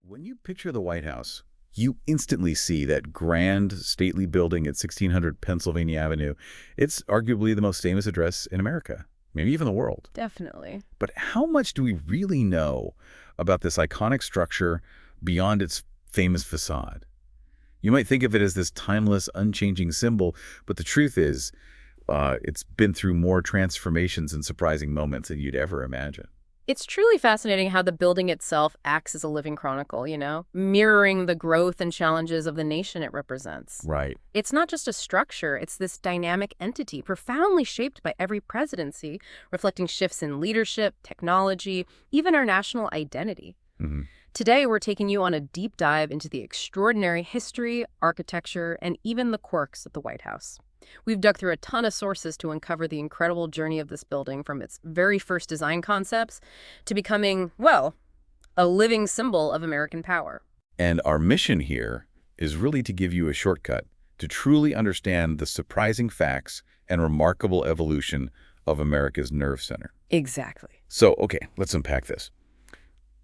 When you picture the White House, you instantly see that grand, stately building at 1600 Pennsylvania Avenue. It's arguably the most famous address in America, maybe even the world. Definitely. But how much do we really know about this iconic structure beyond its famous facade? You might think of it as this timeless, unchanging symbol, but the truth is, it's been through more transformations and surprising moments than you'd ever imagine. It's truly fascinating how the building itself acts as a living chronicle, mirroring the growth and challenges of the nation it represents. Right. It's not just a structure, it's this dynamic entity profoundly shaped by every presidency, reflecting shifts in leadership, technology, even our national identity. Hmm. Today, we're taking you on a deep dive into the extraordinary history, architecture, and even the quirks of the White House. We've dug through a ton of sources to uncover the incredible journey of this building from its very first design concepts to becoming, well, a living symbol of American power. And our mission here is really to give you a shortcut to truly understand the surprising facts and remarkable evolution of America's nerve center. Exactly. So, okay, let's unpack this.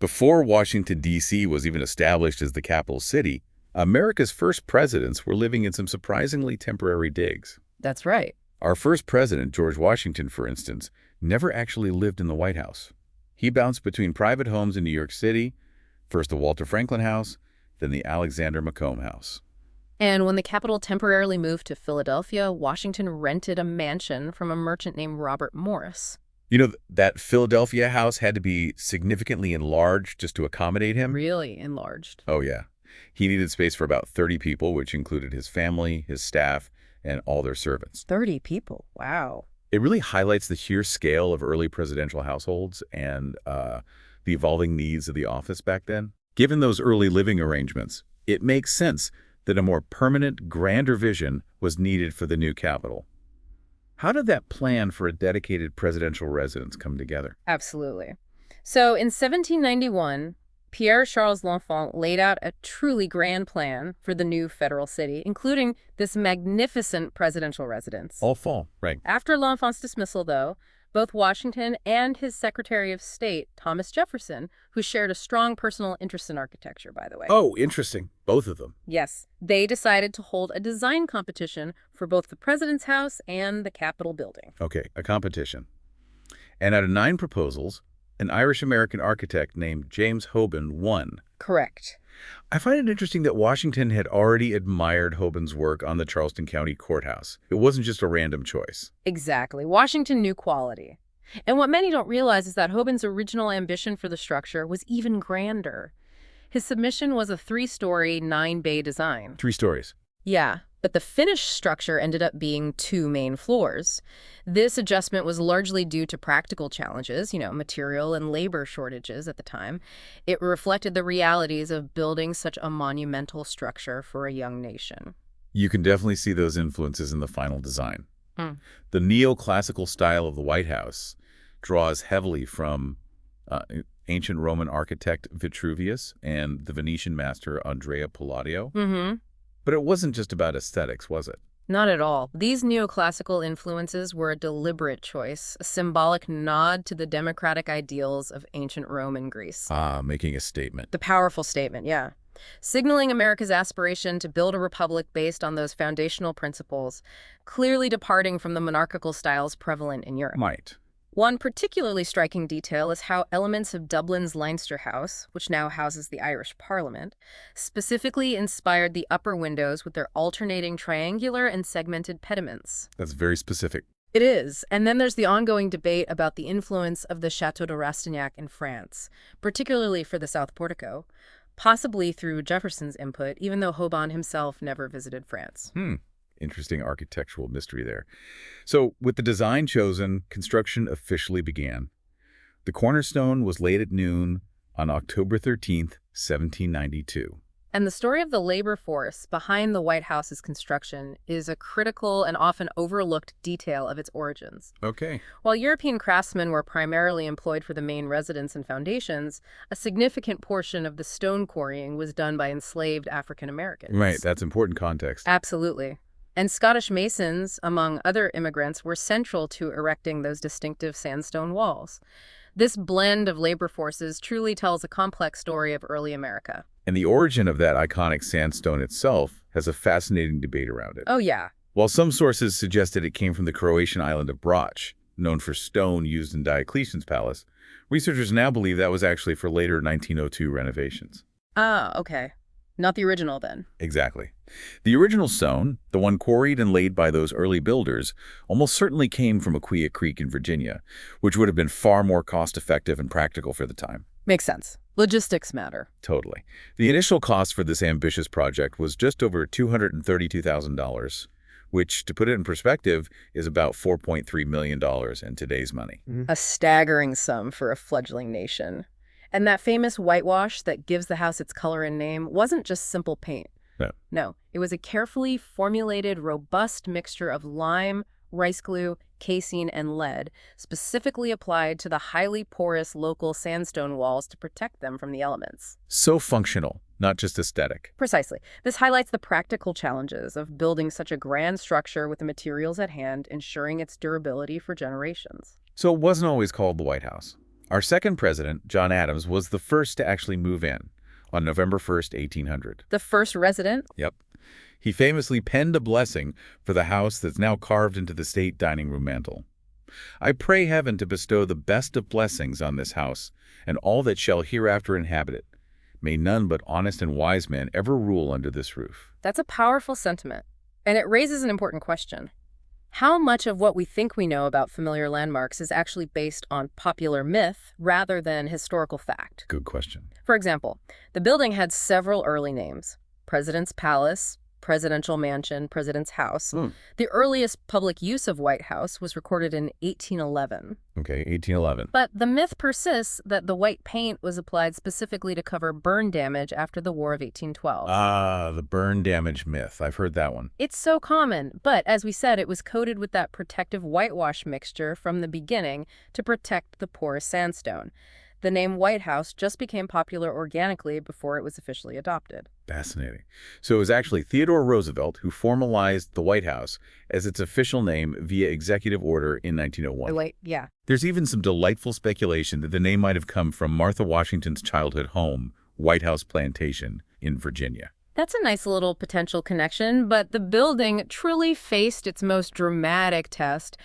Before Washington, D.C. was even established as the capital city, America's first presidents were living in some surprisingly temporary digs. That's right. Our first president, George Washington, for instance, never actually lived in the White House. He bounced between private homes in New York City, first the Walter Franklin House, then the Alexander Macomb House. And when the capital temporarily moved to Philadelphia, Washington rented a mansion from a merchant named Robert Morris. You know, that Philadelphia house had to be significantly enlarged just to accommodate him? Really enlarged. Oh, yeah. He needed space for about 30 people, which included his family, his staff, and all their servants. 30 people. Wow. It really highlights the sheer scale of early presidential households and the evolving needs of the office back then. Given those early living arrangements, it makes sense that a more permanent, grander vision was needed for the new capital. How did that plan for a dedicated presidential residence come together? Absolutely. So in 1791, Pierre-Charles L'Enfant laid out a truly grand plan for the new federal city, including this magnificent presidential residence. All fall, right. After L'Enfant's dismissal, though, both Washington and his Secretary of State, Thomas Jefferson, who shared a strong personal interest in architecture, by the way. Oh, interesting. Both of them. Yes, they decided to hold a design competition for both the President's House and the Capitol building. Okay, a competition. And out of 9 proposals, an Irish-American architect named James Hoban won. Correct. I find it interesting that Washington had already admired Hoban's work on the Charleston County Courthouse. It wasn't just a random choice. Exactly. Washington knew quality. And what many don't realize is that Hoban's original ambition for the structure was even grander. His submission was a 3-story, 9-bay design. 3 stories. Yeah, but the finished structure ended up being 2 main floors. This adjustment was largely due to practical challenges, material and labor shortages at the time. It reflected the realities of building such a monumental structure for a young nation. You can definitely see those influences in the final design. Hmm. The neoclassical style of the White House draws heavily from ancient Roman architect Vitruvius and the Venetian master Andrea Palladio. Mm-hmm. But it wasn't just about aesthetics, was it? Not at all. These neoclassical influences were a deliberate choice, a symbolic nod to the democratic ideals of ancient Rome and Greece. Making a statement. The powerful statement, yeah. Signaling America's aspiration to build a republic based on those foundational principles, clearly departing from the monarchical styles prevalent in Europe. Might. One particularly striking detail is how elements of Dublin's Leinster House, which now houses the Irish Parliament, specifically inspired the upper windows with their alternating triangular and segmented pediments. That's very specific. It is. And then there's the ongoing debate about the influence of the Château de Rastignac in France, particularly for the South Portico, possibly through Jefferson's input, even though Hoban himself never visited France. Interesting architectural mystery there. So, with the design chosen, construction officially began. The cornerstone was laid at noon on October 13th, 1792. And the story of the labor force behind the White House's construction is a critical and often overlooked detail of its origins. Okay. While European craftsmen were primarily employed for the main residence and foundations, a significant portion of the stone quarrying was done by enslaved African Americans. Right, that's important context. Absolutely. And Scottish masons, among other immigrants, were central to erecting those distinctive sandstone walls. This blend of labor forces truly tells a complex story of early America. And the origin of that iconic sandstone itself has a fascinating debate around it. Oh, yeah. While some sources suggested it came from the Croatian island of Brač, known for stone used in Diocletian's palace, researchers now believe that was actually for later 1902 renovations. Ah, okay. Not the original, then. Exactly. The original stone, the one quarried and laid by those early builders, almost certainly came from Aquia Creek in Virginia, which would have been far more cost-effective and practical for the time. Makes sense. Logistics matter. Totally. The initial cost for this ambitious project was just over $232,000, which, to put it in perspective, is about $4.3 million in today's money. A staggering sum for a fledgling nation. And that famous whitewash that gives the house its color and name wasn't just simple paint. No, it was a carefully formulated, robust mixture of lime, rice glue, casein, and lead, specifically applied to the highly porous local sandstone walls to protect them from the elements. So functional, not just aesthetic. Precisely. This highlights the practical challenges of building such a grand structure with the materials at hand, ensuring its durability for generations. So it wasn't always called the White House. Our second president, John Adams, was the first to actually move in on November 1st, 1800. The first resident? Yep. He famously penned a blessing for the house that's now carved into the state dining room mantel. I pray heaven to bestow the best of blessings on this house and all that shall hereafter inhabit it. May none but honest and wise men ever rule under this roof. That's a powerful sentiment, and it raises an important question. How much of what we think we know about familiar landmarks is actually based on popular myth rather than historical fact? Good question. For example, the building had several early names: President's Palace, Presidential Mansion, President's House. The earliest public use of White House was recorded in 1811. Okay, 1811. But the myth persists that the white paint was applied specifically to cover burn damage after the War of 1812. Ah, the burn damage myth. I've heard that one. It's so common, but as we said, it was coated with that protective whitewash mixture from the beginning to protect the porous sandstone. The name White House just became popular organically before it was officially adopted. Fascinating. So it was actually Theodore Roosevelt who formalized the White House as its official name via executive order in 1901. Yeah. There's even some delightful speculation that the name might have come from Martha Washington's childhood home, White House Plantation, in Virginia. That's a nice little potential connection, but the building truly faced its most dramatic test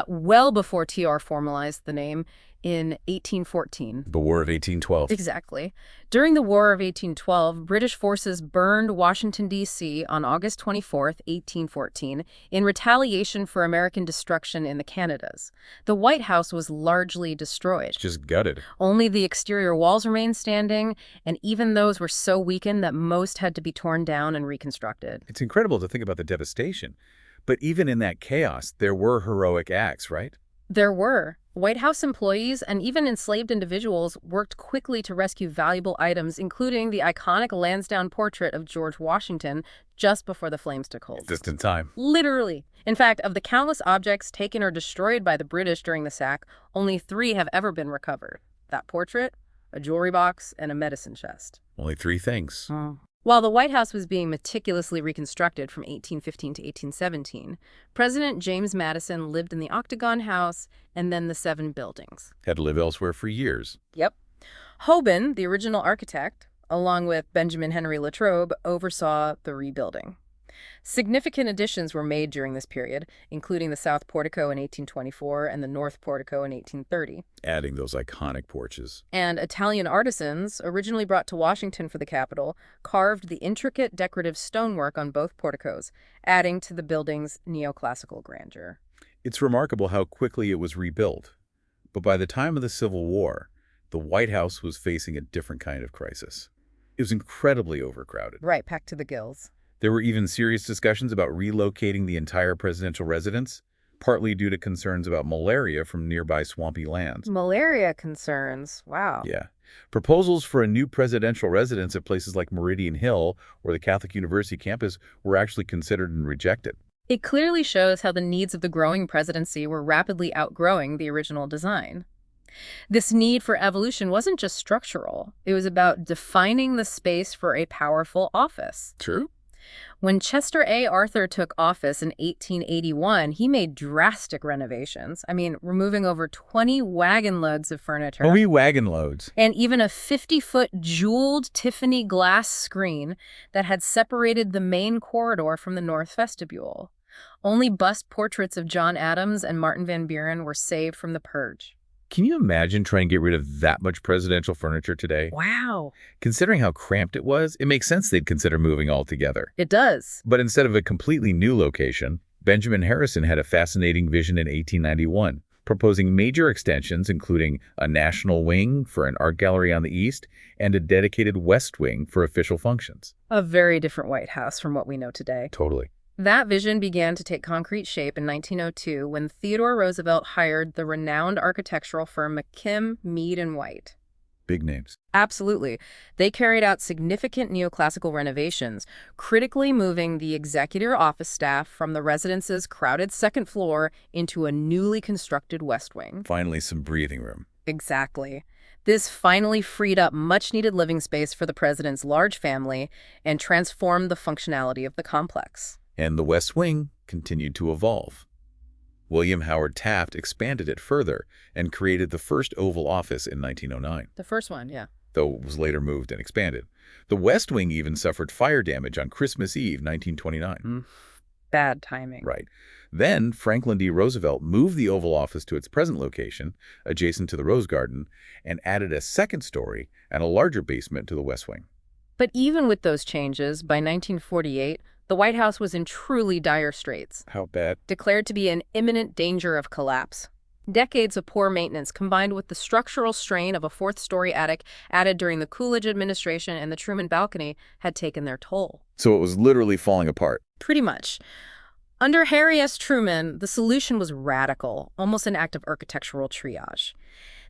well before TR formalized the name in 1814. The War of 1812. Exactly. During the War of 1812, British forces burned Washington, D.C. on August 24th, 1814, in retaliation for American destruction in the Canadas. The White House was largely destroyed. Just gutted. Only the exterior walls remained standing, and even those were so weakened that most had to be torn down and reconstructed. It's incredible to think about the devastation. But even in that chaos, there were heroic acts, right? There were. White House employees and even enslaved individuals worked quickly to rescue valuable items, including the iconic Lansdowne portrait of George Washington just before the flames took hold. Just in time. Literally. In fact, of the countless objects taken or destroyed by the British during the sack, only 3 have ever been recovered. That portrait, a jewelry box, and a medicine chest. Only 3 things. While the White House was being meticulously reconstructed from 1815 to 1817, President James Madison lived in the Octagon House and then the 7 buildings. Had to live elsewhere for years. Yep. Hoban, the original architect, along with Benjamin Henry Latrobe, oversaw the rebuilding. Significant additions were made during this period, including the South Portico in 1824 and the North Portico in 1830. Adding those iconic porches. And Italian artisans, originally brought to Washington for the capital, carved the intricate decorative stonework on both porticos, adding to the building's neoclassical grandeur. It's remarkable how quickly it was rebuilt. But by the time of the Civil War, the White House was facing a different kind of crisis. It was incredibly overcrowded. Right, packed to the gills. There were even serious discussions about relocating the entire presidential residence, partly due to concerns about malaria from nearby swampy lands. Malaria concerns, wow. Yeah. Proposals for a new presidential residence at places like Meridian Hill or the Catholic University campus were actually considered and rejected. It clearly shows how the needs of the growing presidency were rapidly outgrowing the original design. This need for evolution wasn't just structural. It was about defining the space for a powerful office. True. When Chester A. Arthur took office in 1881, he made drastic renovations. I mean, removing over 20 wagon loads of furniture. 20 wagon loads. And even a 50-foot jeweled Tiffany glass screen that had separated the main corridor from the north vestibule. Only bust portraits of John Adams and Martin Van Buren were saved from the purge. Can you imagine trying to get rid of that much presidential furniture today? Wow. Considering how cramped it was, it makes sense they'd consider moving altogether. It does. But instead of a completely new location, Benjamin Harrison had a fascinating vision in 1891, proposing major extensions including a national wing for an art gallery on the east and a dedicated west wing for official functions. A very different White House from what we know today. Totally. That vision began to take concrete shape in 1902 when Theodore Roosevelt hired the renowned architectural firm McKim, Mead & White. Big names. Absolutely. They carried out significant neoclassical renovations, critically moving the executive office staff from the residence's crowded second floor into a newly constructed west wing. Finally, some breathing room. Exactly. This finally freed up much-needed living space for the president's large family and transformed the functionality of the complex. And the West Wing continued to evolve. William Howard Taft expanded it further and created the first Oval Office in 1909. The first one, yeah. Though it was later moved and expanded. The West Wing even suffered fire damage on Christmas Eve, 1929. Bad timing. Right. Then Franklin D. Roosevelt moved the Oval Office to its present location, adjacent to the Rose Garden, and added a second story and a larger basement to the West Wing. But even with those changes, by 1948, the White House was in truly dire straits. How bad? Declared to be in imminent danger of collapse. Decades of poor maintenance combined with the structural strain of a fourth-story attic added during the Coolidge administration and the Truman balcony had taken their toll. So it was literally falling apart. Pretty much. Under Harry S. Truman, the solution was radical, almost an act of architectural triage.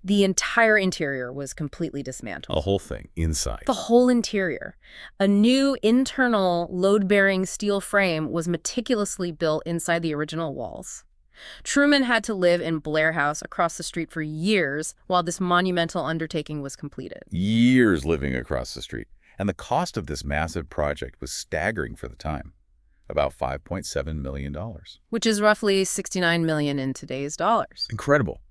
The entire interior was completely dismantled. A whole thing, inside. The whole interior. A new internal load-bearing steel frame was meticulously built inside the original walls. Truman had to live in Blair House across the street for years while this monumental undertaking was completed. Years living across the street. And the cost of this massive project was staggering for the time. About $5.7 million. Which is roughly $69 million in today's dollars. Incredible.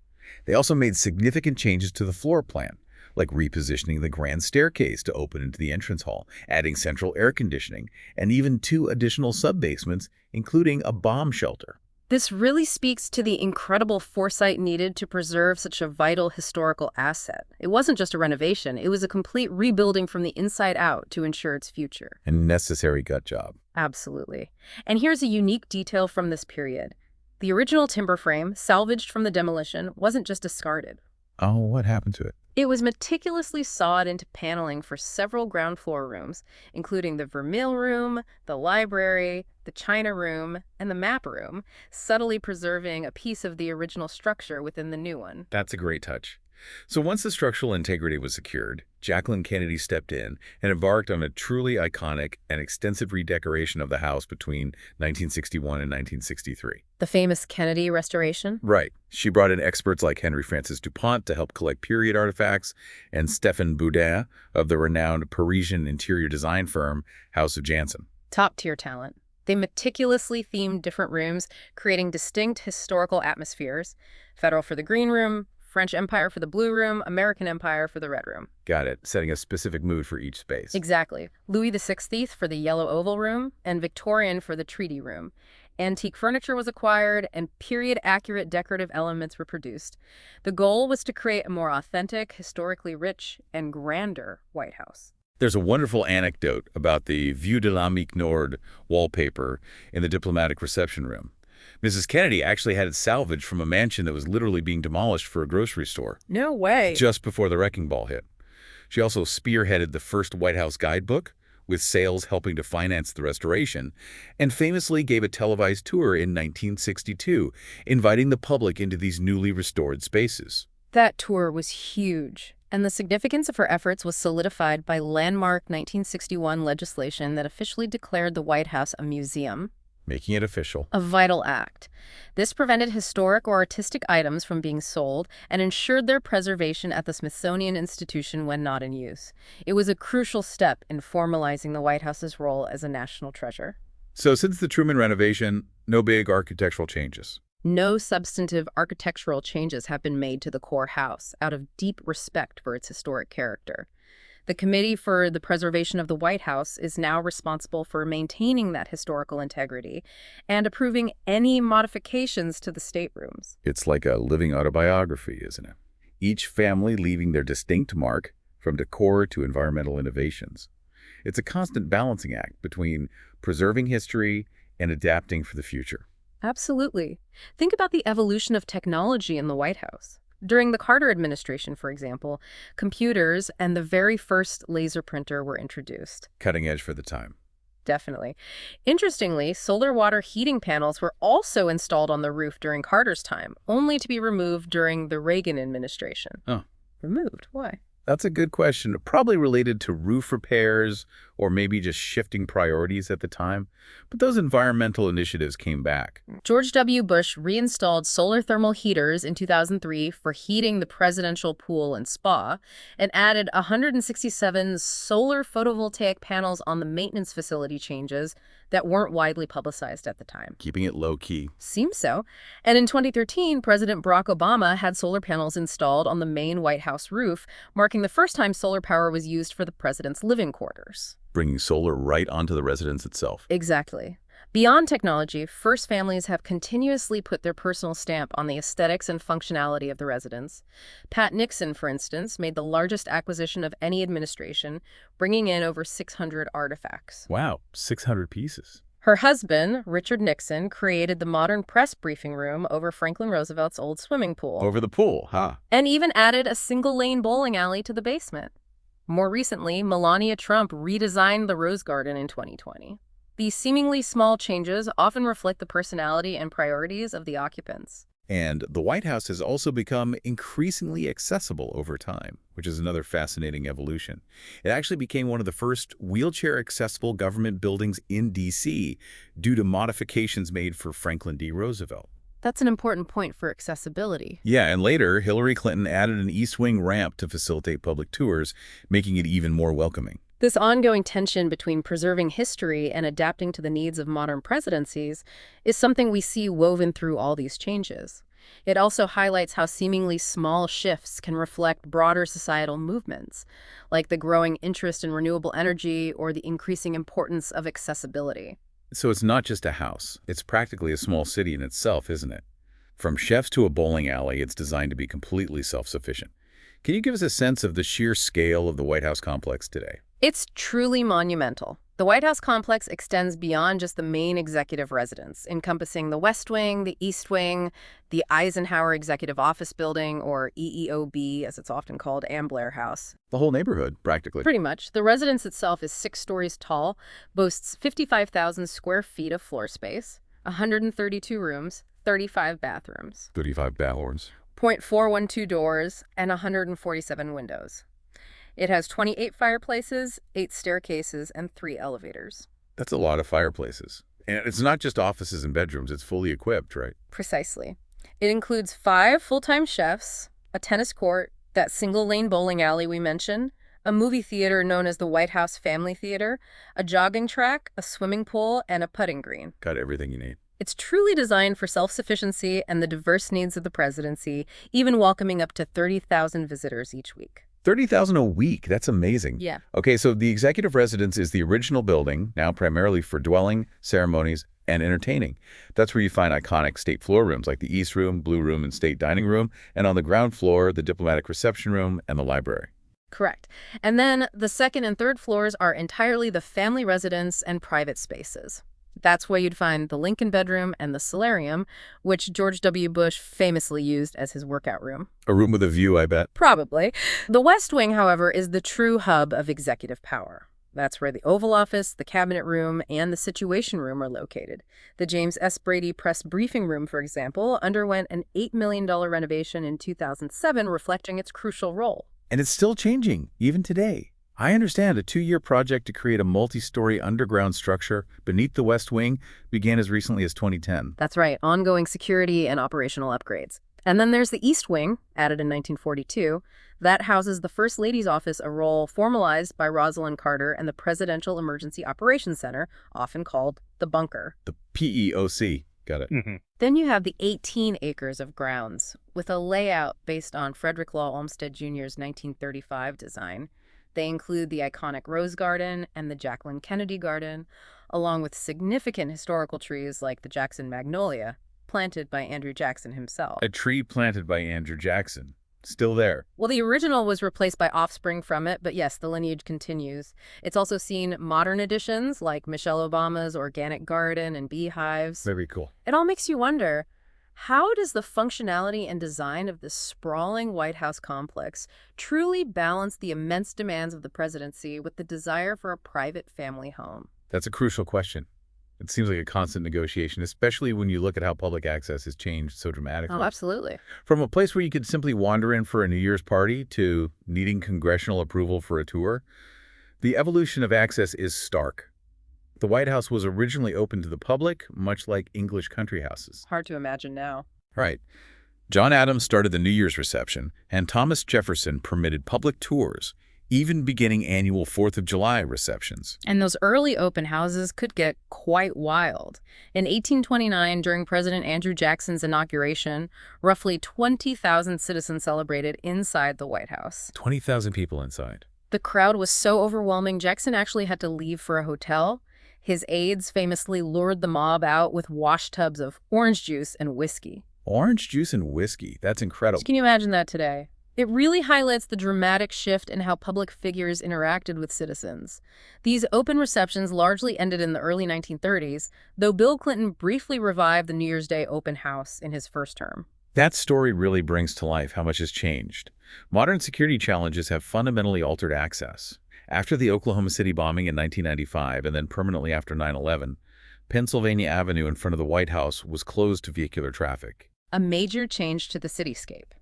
They also made significant changes to the floor plan, like repositioning the grand staircase to open into the entrance hall, adding central air conditioning, and even 2 additional sub-basements, including a bomb shelter. This really speaks to the incredible foresight needed to preserve such a vital historical asset. It wasn't just a renovation, it was a complete rebuilding from the inside out to ensure its future. A necessary gut job. Absolutely. And here's a unique detail from this period. The original timber frame, salvaged from the demolition, wasn't just discarded. Oh, what happened to it? It was meticulously sawed into paneling for several ground floor rooms, including the Vermeil Room, the library, the China Room, and the Map Room, subtly preserving a piece of the original structure within the new one. That's a great touch. So once the structural integrity was secured, Jacqueline Kennedy stepped in and embarked on a truly iconic and extensive redecoration of the house between 1961 and 1963. The famous Kennedy restoration? Right. She brought in experts like Henry Francis DuPont to help collect period artifacts and Stéphane Boudin of the renowned Parisian interior design firm House of Jansen. Top-tier talent. They meticulously themed different rooms, creating distinct historical atmospheres. Federal for the Green Room, French Empire for the Blue Room, American Empire for the Red Room. Got it. Setting a specific mood for each space. Exactly. Louis XVI for the Yellow Oval Room and Victorian for the Treaty Room. Antique furniture was acquired and period-accurate decorative elements were produced. The goal was to create a more authentic, historically rich, and grander White House. There's a wonderful anecdote about the Vue de l'Amérique Nord wallpaper in the diplomatic reception room. Mrs. Kennedy actually had it salvaged from a mansion that was literally being demolished for a grocery store. No way. Just before the wrecking ball hit. She also spearheaded the first White House guidebook, with sales helping to finance the restoration, and famously gave a televised tour in 1962, inviting the public into these newly restored spaces. That tour was huge, and the significance of her efforts was solidified by landmark 1961 legislation that officially declared the White House a museum. Making it official. A vital act. This prevented historic or artistic items from being sold and ensured their preservation at the Smithsonian Institution when not in use. It was a crucial step in formalizing the White House's role as a national treasure. So since the Truman renovation, no big architectural changes. No substantive architectural changes have been made to the core house out of deep respect for its historic character. The Committee for the Preservation of the White House is now responsible for maintaining that historical integrity and approving any modifications to the staterooms. It's like a living autobiography, isn't it? Each family leaving their distinct mark, from decor to environmental innovations. It's a constant balancing act between preserving history and adapting for the future. Absolutely. Think about the evolution of technology in the White House. During the Carter administration, for example, computers and the very first laser printer were introduced. Cutting edge for the time. Definitely. Interestingly, solar water heating panels were also installed on the roof during Carter's time, only to be removed during the Reagan administration. Oh. Removed? Why? That's a good question. Probably related to roof repairs or maybe just shifting priorities at the time. But those environmental initiatives came back. George W. Bush reinstalled solar thermal heaters in 2003 for heating the presidential pool and spa and added 167 solar photovoltaic panels on the maintenance facility changes that weren't widely publicized at the time. Keeping it low-key. Seems so. And in 2013, President Barack Obama had solar panels installed on the main White House roof, marking the first time solar power was used for the president's living quarters. Bringing solar right onto the residence itself. Exactly. Beyond technology, first families have continuously put their personal stamp on the aesthetics and functionality of the residence. Pat Nixon, for instance, made the largest acquisition of any administration, bringing in over 600 artifacts. Wow, 600 pieces. Her husband, Richard Nixon, created the modern press briefing room over Franklin Roosevelt's old swimming pool. Over the pool, huh? And even added a single-lane bowling alley to the basement. More recently, Melania Trump redesigned the Rose Garden in 2020. These seemingly small changes often reflect the personality and priorities of the occupants. And the White House has also become increasingly accessible over time, which is another fascinating evolution. It actually became one of the first wheelchair-accessible government buildings in D.C. due to modifications made for Franklin D. Roosevelt. That's an important point for accessibility. Yeah, and later, Hillary Clinton added an East Wing ramp to facilitate public tours, making it even more welcoming. This ongoing tension between preserving history and adapting to the needs of modern presidencies is something we see woven through all these changes. It also highlights how seemingly small shifts can reflect broader societal movements, like the growing interest in renewable energy or the increasing importance of accessibility. So it's not just a house. It's practically a small city in itself, isn't it? From chefs to a bowling alley, it's designed to be completely self-sufficient. Can you give us a sense of the sheer scale of the White House complex today? It's truly monumental. The White House complex extends beyond just the main executive residence, encompassing the West Wing, the East Wing, the Eisenhower Executive Office Building, or EEOB, as it's often called, and Blair House. The whole neighborhood, practically. Pretty much. The residence itself is 6 stories tall, boasts 55,000 square feet of floor space, 132 rooms, 35 bathrooms, 35 bathrooms. .412 doors, and 147 windows. It has 28 fireplaces, 8 staircases, and 3 elevators. That's a lot of fireplaces. And it's not just offices and bedrooms, it's fully equipped, right? Precisely. It includes 5 full-time chefs, a tennis court, that single-lane bowling alley we mentioned, a movie theater known as the White House Family Theater, a jogging track, a swimming pool, and a putting green. Got everything you need. It's truly designed for self-sufficiency and the diverse needs of the presidency, even welcoming up to 30,000 visitors each week. 30,000 a week. That's amazing. Yeah. Okay, so the executive residence is the original building, now primarily for dwelling, ceremonies, and entertaining. That's where you find iconic state floor rooms like the East Room, Blue Room, and State Dining Room, and on the ground floor, the diplomatic reception room and the library. Correct. And then the second and third floors are entirely the family residence and private spaces. That's where you'd find the Lincoln bedroom and the solarium, which George W. Bush famously used as his workout room. A room with a view, I bet. Probably. The West Wing, however, is the true hub of executive power. That's where the Oval Office, the Cabinet Room, and the Situation Room are located. The James S. Brady Press Briefing Room, for example, underwent an $8 million renovation in 2007, reflecting its crucial role. And it's still changing, even today. I understand a 2-year project to create a multi-story underground structure beneath the West Wing began as recently as 2010. That's right, ongoing security and operational upgrades. And then there's the East Wing, added in 1942. That houses the First Lady's office, a role formalized by Rosalind Carter, and the Presidential Emergency Operations Center, often called the bunker. The PEOC. Got it. Then you have the 18 acres of grounds, with a layout based on Frederick Law Olmsted Jr.'s 1935 design. They include the iconic Rose Garden and the Jacqueline Kennedy Garden, along with significant historical trees like the Jackson Magnolia, planted by Andrew Jackson himself. A tree planted by Andrew Jackson. Still there. Well, the original was replaced by offspring from it, but yes, the lineage continues. It's also seen modern additions like Michelle Obama's organic garden and beehives. Very cool. It all makes you wonder, how does the functionality and design of this sprawling White House complex truly balance the immense demands of the presidency with the desire for a private family home? That's a crucial question. It seems like a constant negotiation, especially when you look at how public access has changed so dramatically. Oh, absolutely. From a place where you could simply wander in for a New Year's party to needing congressional approval for a tour, the evolution of access is stark. The White House was originally open to the public, much like English country houses. Hard to imagine now. Right. John Adams started the New Year's reception, and Thomas Jefferson permitted public tours, even beginning annual 4th of July receptions. And those early open houses could get quite wild. In 1829, during President Andrew Jackson's inauguration, roughly 20,000 citizens celebrated inside the White House. 20,000 people inside. The crowd was so overwhelming, Jackson actually had to leave for a hotel. His aides famously lured the mob out with wash tubs of orange juice and whiskey. Orange juice and whiskey. That's incredible. Can you imagine that today? It really highlights the dramatic shift in how public figures interacted with citizens. These open receptions largely ended in the early 1930s, though Bill Clinton briefly revived the New Year's Day open house in his first term. That story really brings to life how much has changed. Modern security challenges have fundamentally altered access. After the Oklahoma City bombing in 1995 and then permanently after 9/11, Pennsylvania Avenue in front of the White House was closed to vehicular traffic. A major change to the cityscape.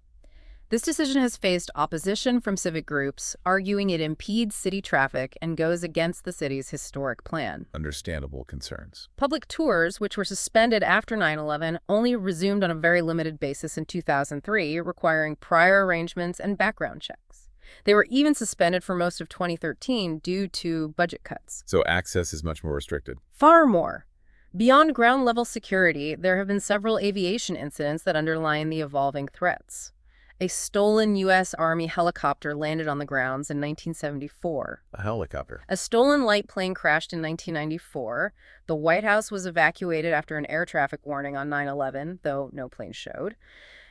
This decision has faced opposition from civic groups, arguing it impedes city traffic and goes against the city's historic plan. Understandable concerns. Public tours, which were suspended after 9/11, only resumed on a very limited basis in 2003, requiring prior arrangements and background checks. They were even suspended for most of 2013 due to budget cuts. So access is much more restricted. Far more. Beyond ground-level security, there have been several aviation incidents that underline the evolving threats. A stolen U.S. Army helicopter landed on the grounds in 1974. A helicopter. A stolen light plane crashed in 1994. The White House was evacuated after an air traffic warning on 9/11, though no plane showed.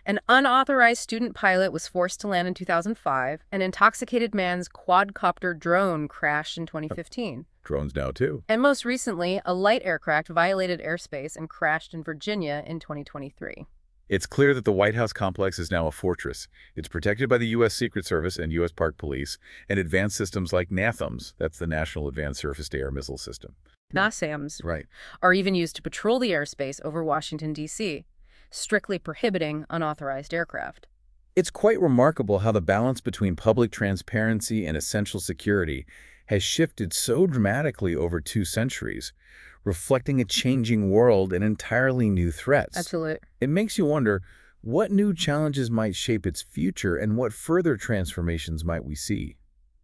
An unauthorized student pilot was forced to land in 2005. An intoxicated man's quadcopter drone crashed in 2015. Drones now, too. And most recently, a light aircraft violated airspace and crashed in Virginia in 2023. It's clear that the White House complex is now a fortress. It's protected by the U.S. Secret Service and U.S. Park Police and advanced systems like NASAMS, that's the National Advanced Surface-to-Air Missile System. NASAMS Right. are even used to patrol the airspace over Washington, D.C., strictly prohibiting unauthorized aircraft. It's quite remarkable how the balance between public transparency and essential security has shifted so dramatically over 2 centuries, reflecting a changing world and entirely new threats. Absolutely. It makes you wonder, what new challenges might shape its future and what further transformations might we see?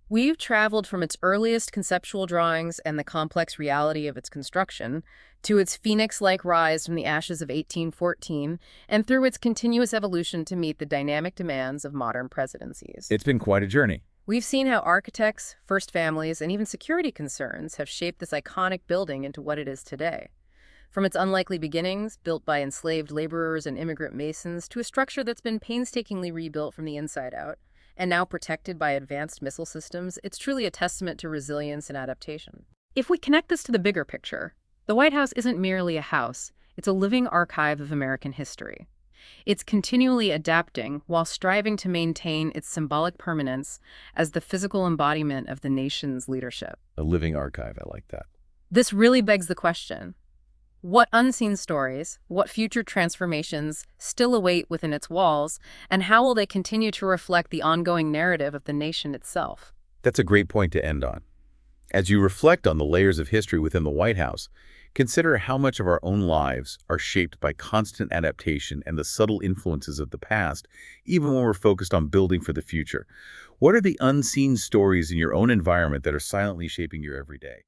We've traveled from its earliest conceptual drawings and the complex reality of its construction to its phoenix-like rise from the ashes of 1814 and through its continuous evolution to meet the dynamic demands of modern presidencies. It's been quite a journey. We've seen how architects, first families, and even security concerns have shaped this iconic building into what it is today. From its unlikely beginnings, built by enslaved laborers and immigrant masons, to a structure that's been painstakingly rebuilt from the inside out, and now protected by advanced missile systems, it's truly a testament to resilience and adaptation. If we connect this to the bigger picture, the White House isn't merely a house, it's a living archive of American history. It's continually adapting while striving to maintain its symbolic permanence as the physical embodiment of the nation's leadership. A living archive, I like that. This really begs the question, what unseen stories, what future transformations still await within its walls, and how will they continue to reflect the ongoing narrative of the nation itself? That's a great point to end on. As you reflect on the layers of history within the White House, consider how much of our own lives are shaped by constant adaptation and the subtle influences of the past, even when we're focused on building for the future. What are the unseen stories in your own environment that are silently shaping your everyday?